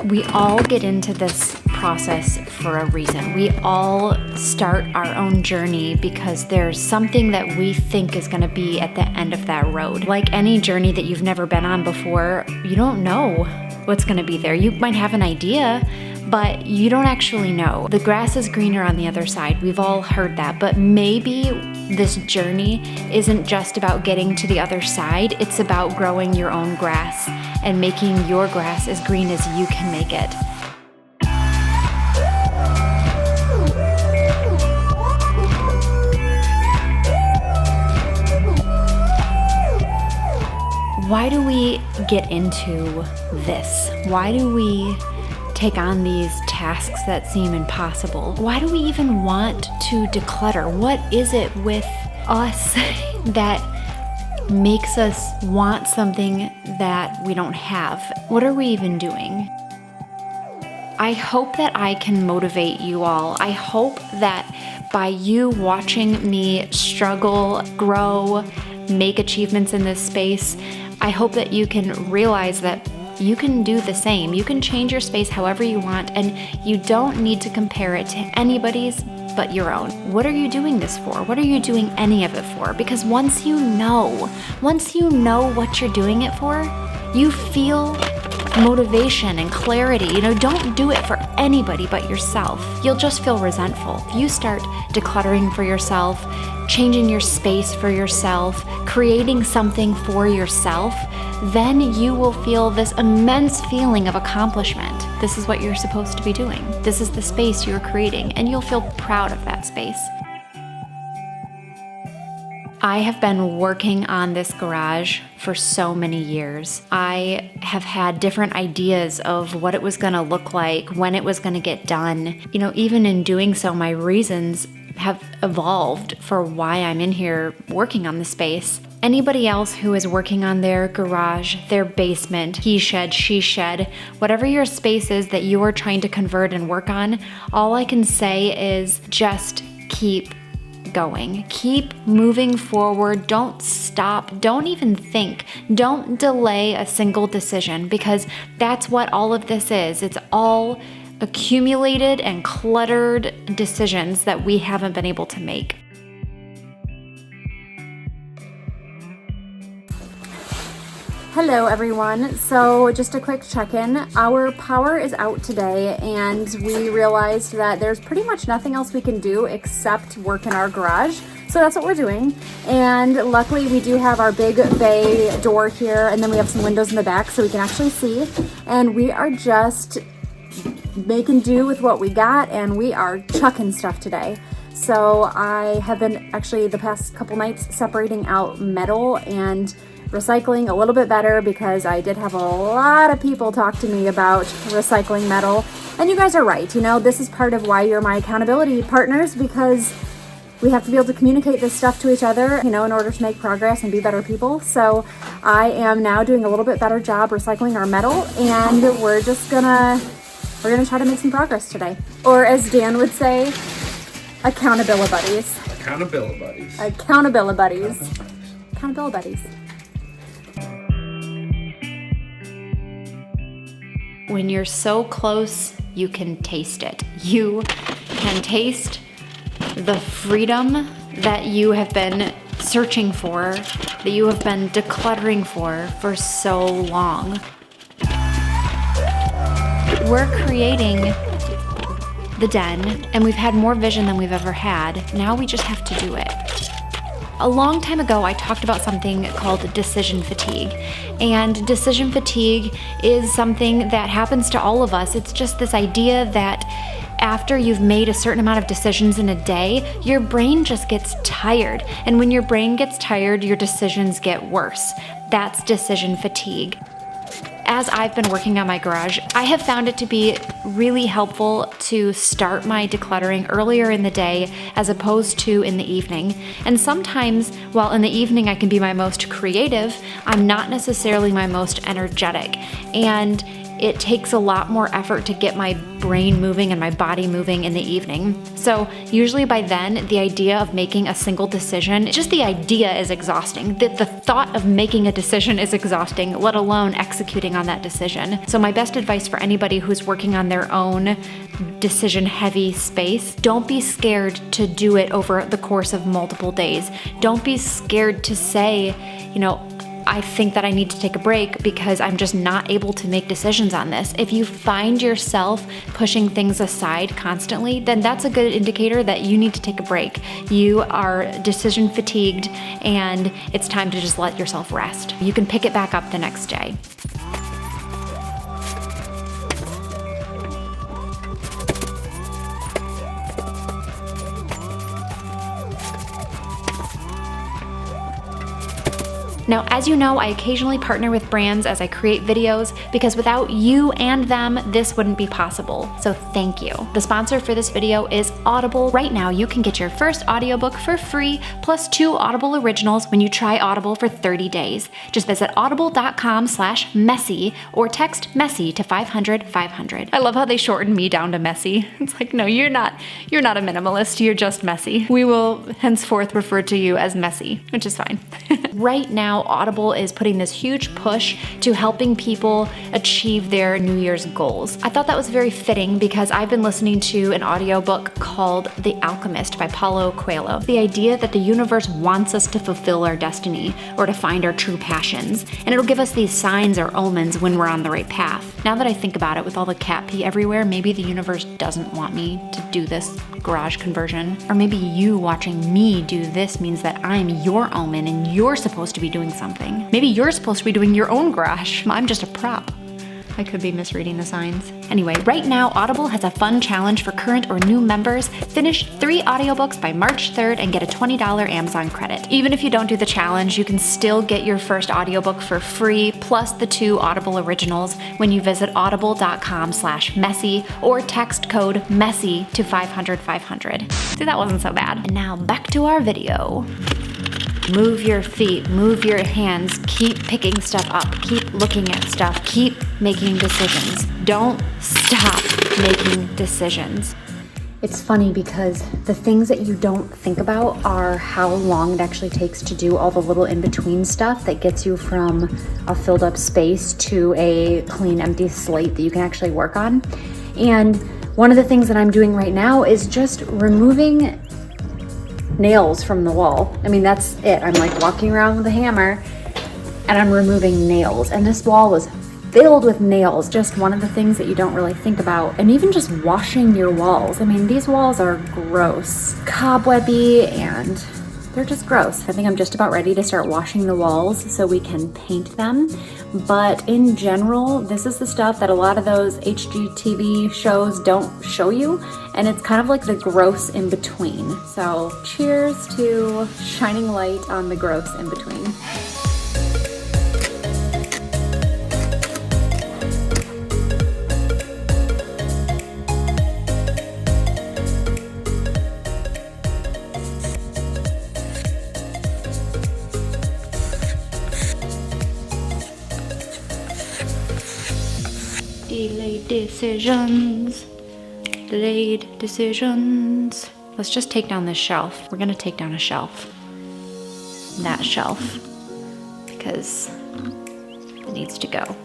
We all get into this process for a reason. We all start our own journey because there's something that we think is going to be at the end of that road. Like any journey that you've never been on before, you don't know what's going to be there. You might have an idea, but you don't actually know. The grass is greener on the other side. We've all heard that, but maybe this journey isn't just about getting to the other side. It's about growing your own grass and making your grass as green as you can make it. Why do we get into this? Why do we take on these tasks that seem impossible? Why do we even want to declutter? What is it with us that makes us want something that we don't have? What are we even doing? I hope that I can motivate you all. I hope that by you watching me struggle, grow, make achievements in this space, I hope that you can realize that you can do the same. You can change your space however you want, and you don't need to compare it to anybody's but your own. What are you doing this for? What are you doing any of it for? Because once you know what you're doing it for, you feel motivation and clarity. Don't do it for anybody but yourself. You'll just feel resentful. If you start decluttering for yourself, changing your space for yourself, creating something for yourself, then you will feel this immense feeling of accomplishment. This is what you're supposed to be doing. This is the space you're creating, and you'll feel proud of that space. I have been working on this garage for so many years. I have had different ideas of what it was going to look like, when it was going to get done. Even in doing so, my reasons have evolved for why I'm in here working on the space. Anybody else who is working on their garage, their basement, he shed, she shed, whatever your space is that you are trying to convert and work on, all I can say is just keep going. Keep moving forward. Don't stop. Don't even think. Don't delay a single decision, because that's what all of this is. It's all accumulated and cluttered decisions that we haven't been able to make. Hello everyone. So just a quick check-in. Our power is out today, and we realized that there's pretty much nothing else we can do except work in our garage. So that's what we're doing. And luckily we do have our big bay door here, and then we have some windows in the back so we can actually see. And we are just making do with what we got, and we are chucking stuff today. So I have been actually the past couple nights separating out metal and recycling a little bit better, because I did have a lot of people talk to me about recycling metal. And you guys are right. This is part of why you're my accountability partners, because we have to be able to communicate this stuff to each other, in order to make progress and be better people. So I am now doing a little bit better job recycling our metal, and we're gonna try to make some progress today. Or as Dan would say, accountability buddies. Accountability buddies. Accountability buddies. Accountability buddies. When you're so close, you can taste it. You can taste the freedom that you have been searching for, that you have been decluttering for so long. We're creating the den, and we've had more vision than we've ever had. Now we just have to do it. A long time ago, I talked about something called decision fatigue. And decision fatigue is something that happens to all of us. It's just this idea that after you've made a certain amount of decisions in a day, your brain just gets tired. And when your brain gets tired, your decisions get worse. That's decision fatigue. As I've been working on my garage, I have found it to be really helpful to start my decluttering earlier in the day as opposed to in the evening. And sometimes, while in the evening I can be my most creative, I'm not necessarily my most energetic. And it takes a lot more effort to get my brain moving and my body moving in the evening. So usually by then, the idea of making a single decision, just the idea is exhausting. The thought of making a decision is exhausting, let alone executing on that decision. So my best advice for anybody who's working on their own decision-heavy space, don't be scared to do it over the course of multiple days. Don't be scared to say, I think that I need to take a break because I'm just not able to make decisions on this. If you find yourself pushing things aside constantly, then that's a good indicator that you need to take a break. You are decision fatigued and it's time to just let yourself rest. You can pick it back up the next day. Now, as you know, I occasionally partner with brands as I create videos because without you and them, this wouldn't be possible. So thank you. The sponsor for this video is Audible. Right now, you can get your first audiobook for free, plus 2 Audible originals when you try Audible for 30 days. Just visit audible.com/messy or text messy to 500-500. I love how they shortened me down to messy. It's like, no, you're not a minimalist, you're just messy. We will henceforth refer to you as messy, which is fine. Right now, Audible is putting this huge push to helping people achieve their New Year's goals. I thought that was very fitting because I've been listening to an audiobook called The Alchemist by Paulo Coelho. The idea that the universe wants us to fulfill our destiny or to find our true passions, and it'll give us these signs or omens when we're on the right path. Now that I think about it, with all the cat pee everywhere, maybe the universe doesn't want me to do this garage conversion. Or maybe you watching me do this means that I'm your omen and you're supposed to be doing something. Maybe you're supposed to be doing your own garage. I'm just a prop. I could be misreading the signs. Anyway, right now, Audible has a fun challenge for current or new members. Finish 3 audiobooks by March 3rd and get a $20 Amazon credit. Even if you don't do the challenge, you can still get your first audiobook for free, plus the 2 Audible originals when you visit audible.com/messy or text code MESSY to 500-500. See, that wasn't so bad. And now back to our video. Move your feet, move your hands, keep picking stuff up, keep looking at stuff, keep making decisions. Don't stop making decisions. It's funny because the things that you don't think about are how long it actually takes to do all the little in-between stuff that gets you from a filled up space to a clean, empty slate that you can actually work on. And one of the things that I'm doing right now is just removing nails from the wall. I mean, that's it. I'm like walking around with a hammer and I'm removing nails. And this wall was filled with nails. Just one of the things that you don't really think about. And even just washing your walls. I mean, these walls are gross, cobwebby, and they're just gross. I think I'm just about ready to start washing the walls so we can paint them. But in general, this is the stuff that a lot of those HGTV shows don't show you. And it's kind of like the gross in between. So cheers to shining light on the gross in between. Delayed decisions. Let's just take down this shelf. We're gonna take down a shelf. That shelf. Because it needs to go.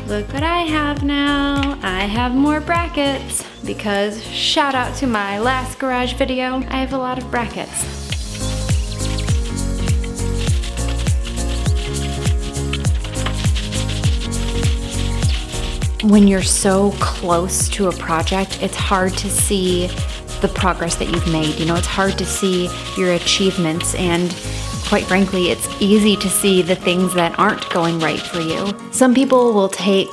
Look what I have now. I have more brackets because shout out to my last garage video, I have a lot of brackets. When you're so close to a project, it's hard to see the progress that you've made. You know, it's hard to see your achievements, and quite frankly, it's easy to see the things that aren't going right for you. Some people will take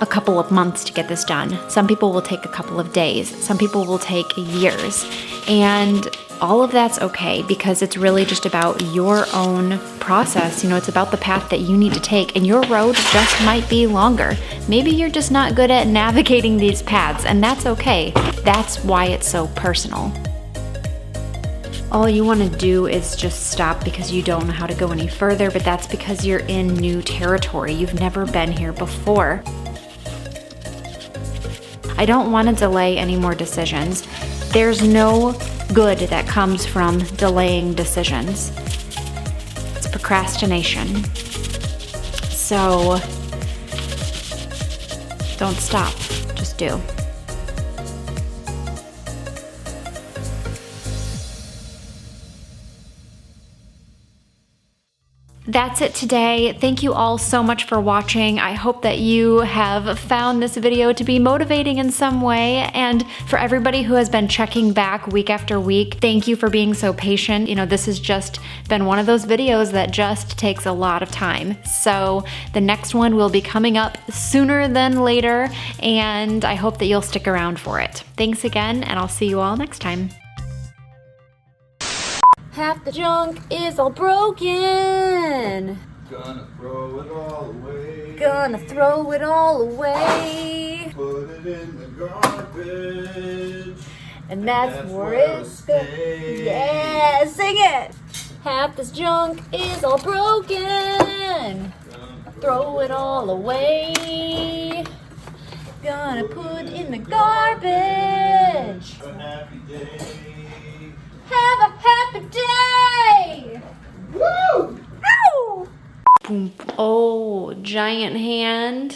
a couple of months to get this done. Some people will take a couple of days. Some people will take years. And all of that's okay, because it's really just about your own process. You know, it's about the path that you need to take, and your road just might be longer. Maybe you're just not good at navigating these paths, and that's okay. That's why it's so personal. All you want to do is just stop because you don't know how to go any further, but that's because you're in new territory. You've never been here before. I don't want to delay any more decisions. There's no good that comes from delaying decisions. It's procrastination. So don't stop, just do. That's it today. Thank you all so much for watching. I hope that you have found this video to be motivating in some way. And for everybody who has been checking back week after week, thank you for being so patient. You know, this has just been one of those videos that just takes a lot of time. So the next one will be coming up sooner than later, and I hope that you'll stick around for it. Thanks again, and I'll see you all next time. Half the junk is all broken. Gonna throw it all away. Gonna throw it all away. Put it in the garbage. And that's where it's going. Yeah, sing it. Half this junk is all broken. Throw it all away. Gonna put in the garbage. A happy day. Have a happy day! Woo! Ow! Boom. Oh, giant hand.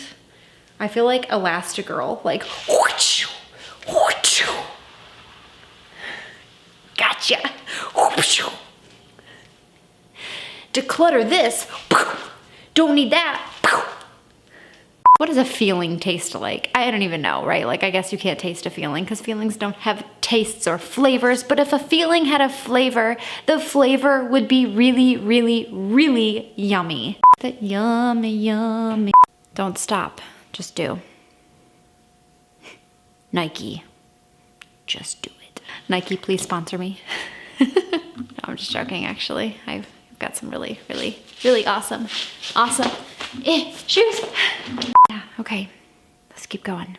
I feel like Elastigirl, like whoosh, whoosh. Gotcha. Whoosh. Declutter this. Don't need that. What does a feeling taste like? I don't even know, right? Like, I guess you can't taste a feeling because feelings don't have tastes or flavors, but if a feeling had a flavor, the flavor would be really, really, really yummy. That yummy, yummy. Don't stop, just do. Nike, just do it. Nike, please sponsor me. No, I'm just joking, actually. I've got some really, really, really awesome shoes. Yeah, okay, let's keep going.